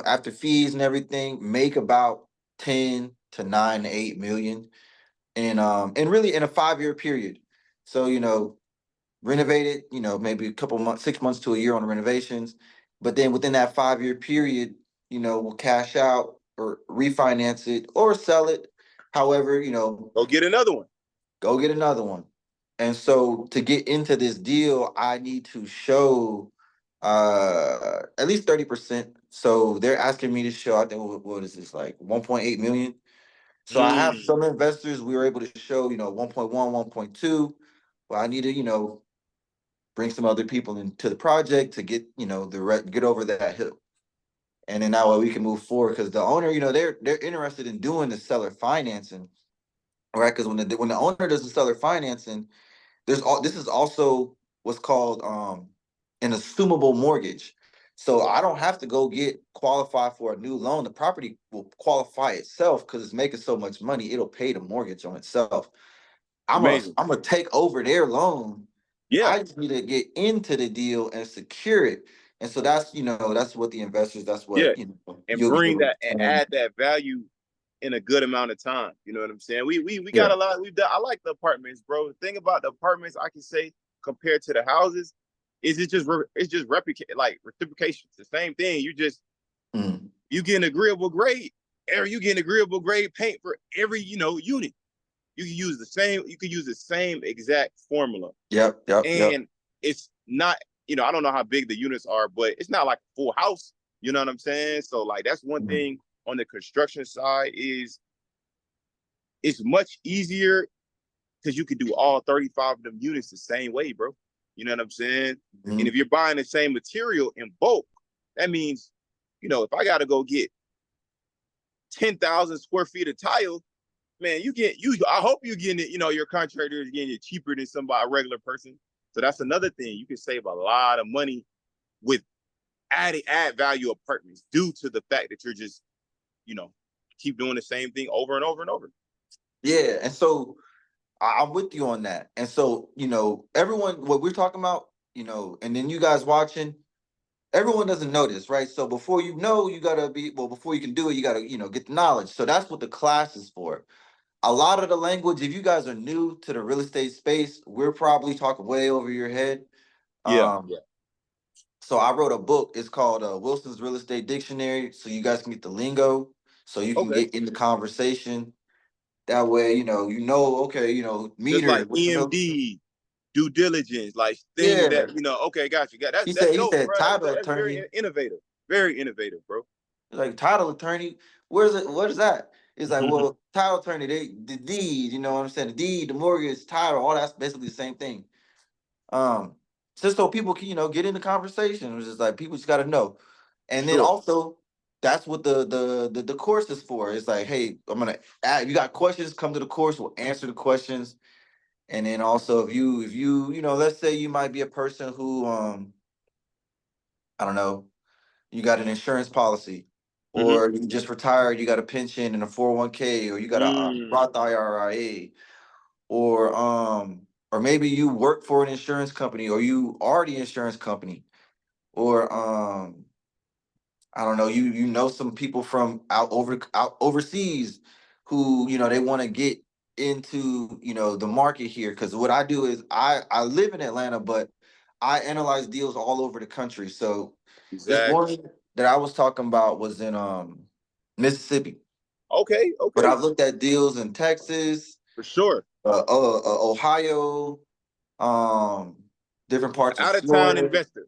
after fees and everything, make about 10 to 9 to 8 million. And really in a 5-year period. So, renovate it, maybe a couple months, 6 months to a year on the renovations. But then within that 5 year period, we'll cash out or refinance it or sell it. However, Go get another one. go get another one. And so to get into this deal, I need to show at least 30%. So they're asking me to show, I think what is this, like 1.8 million. So I have Mm. some investors, we were able to show, 1.1, 1.2. But I need to, bring some other people into the project to get, get over that hill. And then that way we can move forward because the owner, they're interested in doing the seller financing, right? Because when the owner does the seller financing, this is also what's called an assumable mortgage. So I don't have to go get qualified for a new loan. The property will qualify itself because it's making so much money. It'll pay the mortgage on itself. Amazing. I'm gonna take over their loan. Yeah. I just need to get into the deal and secure it. And so that's what the investors, that's Yeah. what And you'll be bring able that to and turn. add that value in a good amount of time. You know what I'm saying? We got Yeah. a lot. We've done. I like the apartments, bro. The thing about the apartments, I can say compared to the houses, is it's just reciprocation. It's the same thing. Mm. You get an agreeable grade, or you get an agreeable grade paint for every unit. You can use the same. You can use the same exact formula, Yep, yep, yep. and it's not. I don't know how big the units are, but it's not like a full house. You know what I'm saying? So like that's one Mm. thing on the construction side is it's much easier because you can do all 35 of them units the same way, bro. You know what I'm saying? And if Mm. you're buying the same material in bulk, that means, if I got to go get 10,000 square feet of tile, man, I hope you're getting it, your contractor is getting it cheaper than somebody, a regular person. So that's another thing. You can save a lot of money with add value apartments due to the fact that you're just, you know, keep doing the same thing over and over and over. Yeah. And so I'm with you on that. And so, everyone, what we're talking about, and then you guys watching, everyone doesn't know this, right? So before you gotta before you can do it, you gotta, get the knowledge. So that's what the class is for. A lot of the language, if you guys are new to the real estate space, we're probably talking way over your head. Yeah. Yeah. So I wrote a book. It's called Wilson's Real Estate Dictionary. So you guys can get the lingo, so you can Okay. get in the conversation. That way, okay, Just meter. like EMD, due diligence, like things Yeah. that okay, got you. He That's said he dope, said bro. title That's very attorney. innovative. Very innovative, bro. Like title attorney, where's it? What is that? It's like, well, title attorney, the deed, you know what I'm saying? The deed, the mortgage, title, all that's basically the same thing. Um, just so people can, get in the conversation. It's just like people just gotta know. And then Sure. also that's what the course is for. It's like, hey, I'm gonna add, you got questions, come to the course, we'll answer the questions. And then also if you let's say you might be a person who I don't know, you got an insurance policy, Mm-hmm. or you just retired, you got a pension and a 401k, or you got a Mm. Roth IRA, or maybe you work for an insurance company, or you are the insurance company, or I don't know, you know some people from out overseas who, they want to get into, the market here. Because what I do is I live in Atlanta, but I analyze deals all over the country. So this Exactly. one that I was talking about was in Mississippi, Okay. but Okay. I've looked at deals in Texas, For sure. Ohio, um, different parts of Out of town Florida. investor.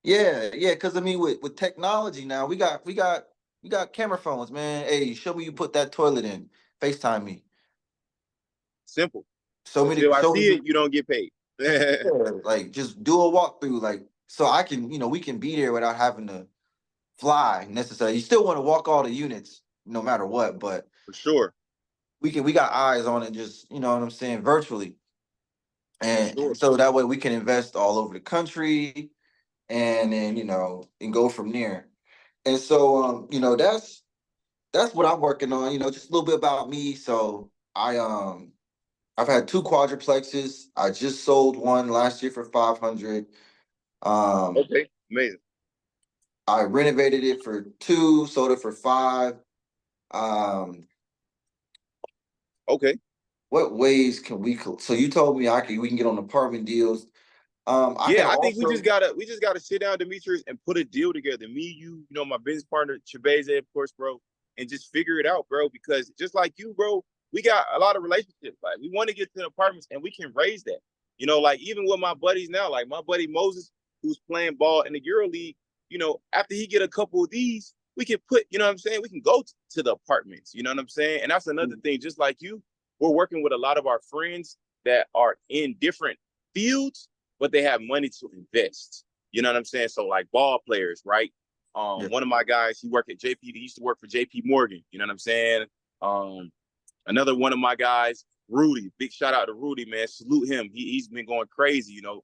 Yeah, yeah, because I mean, with technology now, we got camera phones, man. Hey, show me you put that toilet in. FaceTime me. Simple. Show me Until the I show me see the it, you don't get paid. yeah, like just do a walkthrough, like so I can, we can be there without having to fly necessarily. You still want to walk all the units no matter what, but For sure. we got eyes on it, just what I'm saying, virtually. For And sure. so that way we can invest all over the country and then, and go from there. And so that's what I'm working on, just a little bit about me. So I've had two quadruplexes. I just sold one last year for 500. Um Okay. Amazing. I renovated it for two, sold it for five. Um Okay. what ways can we? So you told me we can get on apartment deals. I can Yeah, I think we just also. gotta sit down, Demetrius, and put a deal together. Me, you know, my business partner, Chabeze, of course, bro, and just figure it out, bro. Because just like you, bro, we got a lot of relationships. Like we want to get to the apartments and we can raise that. You know, like even with my buddies now, like my buddy Moses, who's playing ball in the Euro League, you know, after he get a couple of these, we can put, you know what I'm saying? We can go to the apartments, you know what I'm saying? And that's another thing, just like you, we're working with a lot of our friends that are in different fields but they have money to invest. You know what I'm saying? So like ball players, right? Yeah. One of my guys, he worked at JP. He used to work for JP Morgan. You know what I'm saying? Another one of my guys, Rudy. Big shout out to Rudy, man. Salute him. He's been going crazy. You know,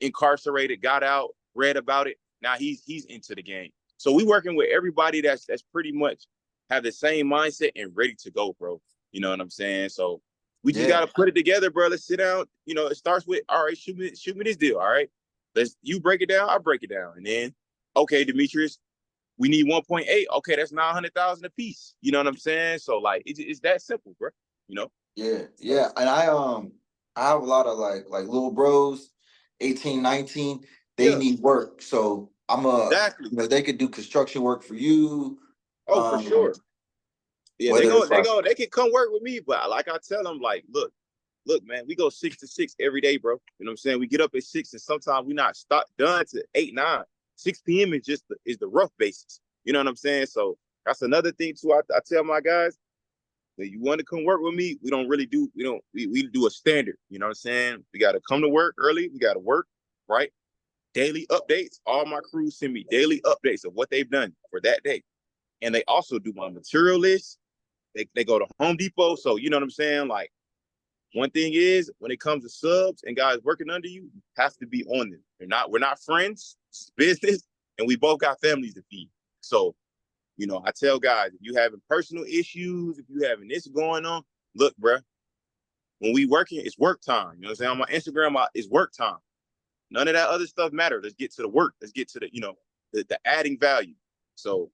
incarcerated, got out, read about it. Now he's into the game. So we working with everybody that's pretty much have the same mindset and ready to go, bro. You know what I'm saying? So we just Yeah. gotta put it together, bro. Let's sit down. You know, it starts with, all right, shoot me this deal. All right. You break it down, I break it down. And then, okay, Demetrius, we need 1.8. Okay, that's 900,000 a piece. You know what I'm saying? So like it's that simple, bro. You know? Yeah. Yeah. And I have a lot of like little bros, 18, 19. They Yeah, need work. So exactly. they could do construction work for you. Oh, for sure. Yeah, Whether it's like, they can come work with me, but like I tell them, like, look, man, we go 6 to 6 every day, bro. You know what I'm saying? We get up at 6 and sometimes we not done to 8, 9. 6 p.m. is just is the rough basis. You know what I'm saying? So that's another thing too. I tell my guys, that you want to come work with me, we don't really do, we do a standard. You know what I'm saying? We gotta come to work early, we gotta work, right? Daily updates. All my crews send me daily updates of what they've done for that day. And they also do my material list. They go to Home Depot. So you know what I'm saying? Like one thing is when it comes to subs and guys working under you, you have to be on them. We're not friends, it's business, and we both got families to feed. So, you know, I tell guys, if you having personal issues, if you having this going on, look, bro, when we working, it's work time. You know what I'm saying? On my Instagram, it's work time. None of that other stuff matters. Let's get to the work. Let's get to the, the adding value. So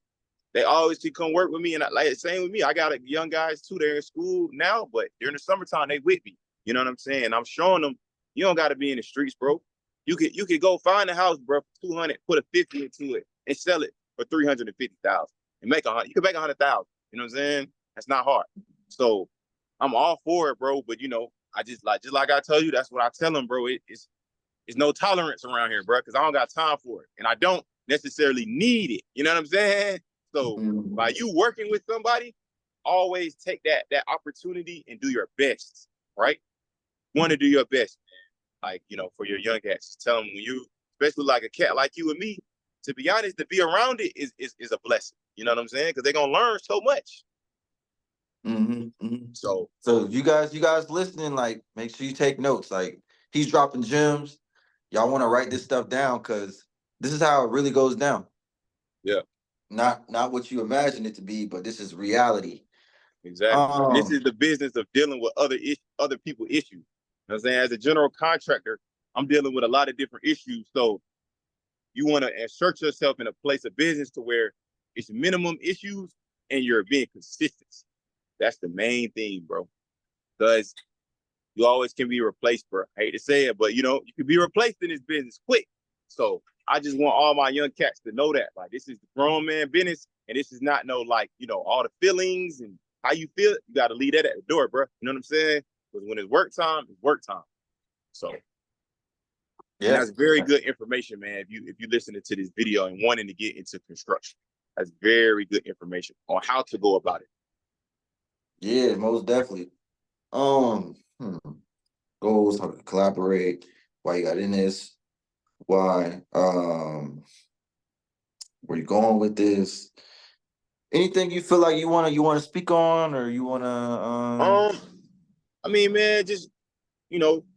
they always can come work with me. And like same with me, I got young guys too. They're in school now, but during the summertime, they with me. You know what I'm saying? I'm showing them you don't got to be in the streets, bro. You could go find a house, bro, for 200, put a 50 into it, and sell it for 350,000 and make 100. You can make 100,000. You know what I'm saying? That's not hard. So I'm all for it, bro. But I just like I tell you, that's what I tell them, bro. It's no tolerance around here, bro, because I don't got time for it, and I don't necessarily need it. You know what I'm saying? So by you working with somebody, always take that opportunity and do your best, right? Want to do your best, man. Like, for your young cats. Just tell them when you, especially like a cat like you and me, to be honest, to be around it is a blessing. You know what I'm saying? Because they're gonna learn so much. So So you guys listening, like make sure you take notes. Like he's dropping gems. Y'all want to write this stuff down because this is how it really goes down. yeah, Not what you imagine it to be, but this is reality. exactly. And this Um, is the business of dealing with other people issues. You know what I'm saying? As a general contractor, I'm dealing with a lot of different issues. So you want to insert yourself in a place of business to where it's minimum issues and you're being consistent. That's the main thing, bro. Because you always can be replaced, bro. I hate to say it, but you can be replaced in this business quick. So I just want all my young cats to know that. Like, this is the grown man business, and this is not no, like, all the feelings and how you feel. You got to leave that at the door, bro. You know what I'm saying? Because when it's work time, it's work time. So, and yeah, that's very good information, man. If you listening to this video and wanting to get into construction, that's very good information on how to go about it. yeah, most definitely. Um, hmm. Goals, how to collaborate, why you got in this, why, where you going with this. Anything you feel like you wanna speak on or you wanna Um, I mean, man, just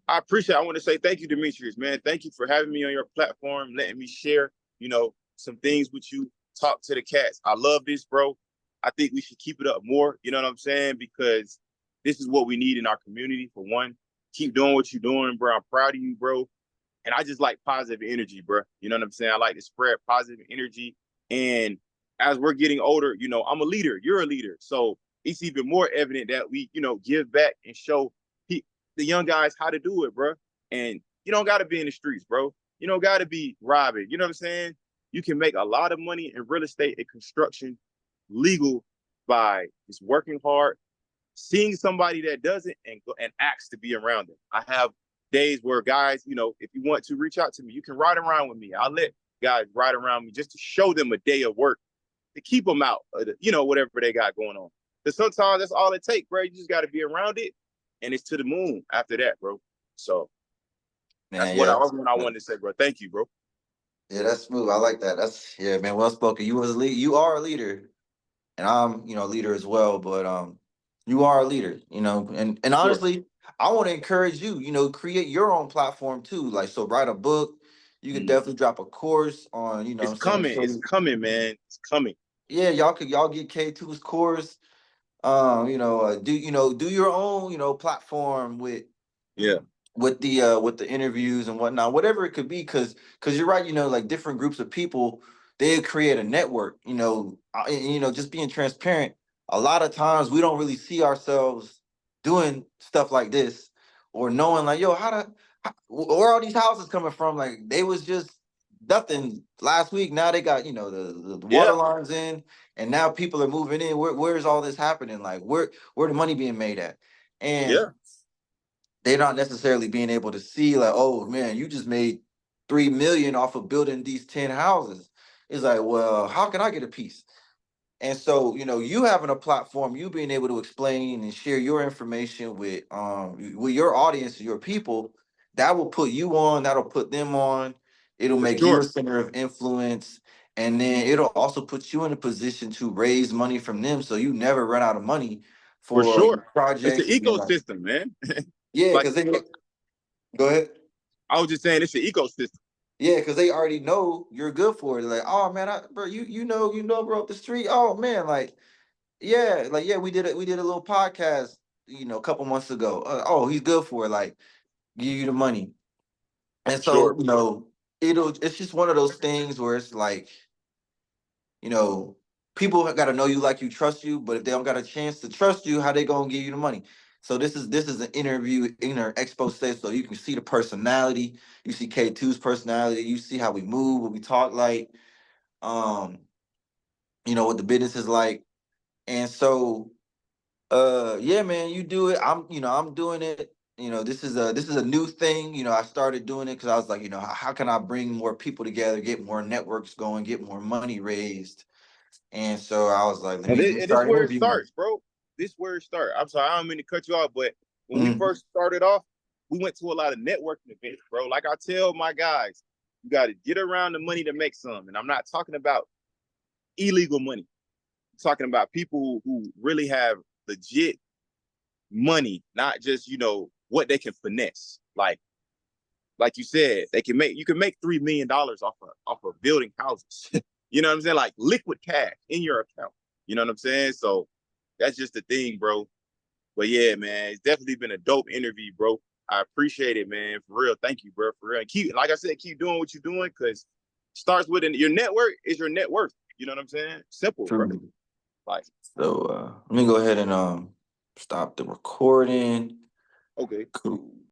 I appreciate. I want to say thank you, Demetrius, man. Thank you for having me on your platform, letting me share, some things with you. Talk to the cats. I love this, bro. I think we should keep it up more. You know what I'm saying? Because this is what we need in our community. For one, keep doing what you're doing, bro. I'm proud of you, bro. And I just like positive energy, bro. You know what I'm saying? I like to spread positive energy. And as we're getting older, I'm a leader. You're a leader. So it's even more evident that we, give back and show the young guys how to do it, bro. And you don't got to be in the streets, bro. You don't got to be robbing. You know what I'm saying? You can make a lot of money in real estate and construction legal by just working hard, seeing somebody that doesn't, and acts to be around them. I have days where guys, if you want to reach out to me, you can ride around with me. I'll let guys ride around me just to show them a day of work to keep them out, whatever they got going on. Because sometimes that's all it takes, bro. You just got to be around it, and it's to the moon after that, bro. So that's Man, what yeah, I wanted to say, bro. Thank you, bro. yeah, that's smooth. I like that. That's yeah, man. Well spoken. You was a lead. You are a leader, and I'm, a leader as well. But you are a leader, and Sure. honestly, I want to encourage you. Create your own platform too. Like, so write a book. You could definitely drop a course on. What It's I'm saying, coming. It's coming, man. It's coming. yeah, y'all get K2's course. Do your own, platform Yeah. with the interviews and whatnot, whatever it could be, because you're right, like different groups of people, they create a network, just being transparent. A lot of times we don't really see ourselves doing stuff like this, or knowing like, yo, where are these houses coming from? Like, they was just nothing last week, now they got, the water Yeah. lines in, and now people are moving in. Where's all this happening? Like, where the money being made at? And Yeah. they're not necessarily being able to see like, oh man, you just made 3 million off of building these 10 houses. It's like, well, how can I get a piece? And so, you having a platform, you being able to explain and share your information with your audience, your people, that will put you on, that'll put them on, it'll For make you a sure. center of influence. And then it'll also put you in a position to raise money from them, so you never run out of money For for your sure. It's an projects. And then, like, ecosystem, man. yeah, Like because they go ahead. I was just saying, it's an ecosystem. Yeah, because they already know you're good for it. Like, oh man, bro, bro, up the street. Oh man, like, we did a little podcast, a couple months ago. Oh, he's good for it. Like, give you the money. And For so, sure. it's just one of those things where it's like, you know, people got to know you, like you, trust you. But if they don't got a chance to trust you, how they gonna give you the money? So this is an interview, inner expose, so you can see the personality. You see K2's personality. You see how we move, what we talk like. Um, what the business is like. And so, yeah, man, you do it. I'm doing it. This is a new thing. I started doing it because I was like, how can I bring more people together, get more networks going, get more money raised? And so I was like, let And me this, let me and this start where it interviewing. starts, bro. This where it starts. I'm sorry, I don't mean to cut you off, but when we Mhm. first started off, we went to a lot of networking events, bro. Like I tell my guys, you got to get around the money to make some. And I'm not talking about illegal money. I'm talking about people who really have legit money, not just, what they can finesse. Like you said, you can make $3 million off of building houses. You know what I'm saying? Like liquid cash in your account. You know what I'm saying? So that's just the thing, bro. But yeah, man, it's definitely been a dope interview, bro. I appreciate it, man. For real. Thank you, bro. For real. And like I said, keep doing what you're doing, because starts with your network is your net worth. You know what I'm saying? Simple, bro. True. Like, So let me go ahead and stop the recording. okay. Cool.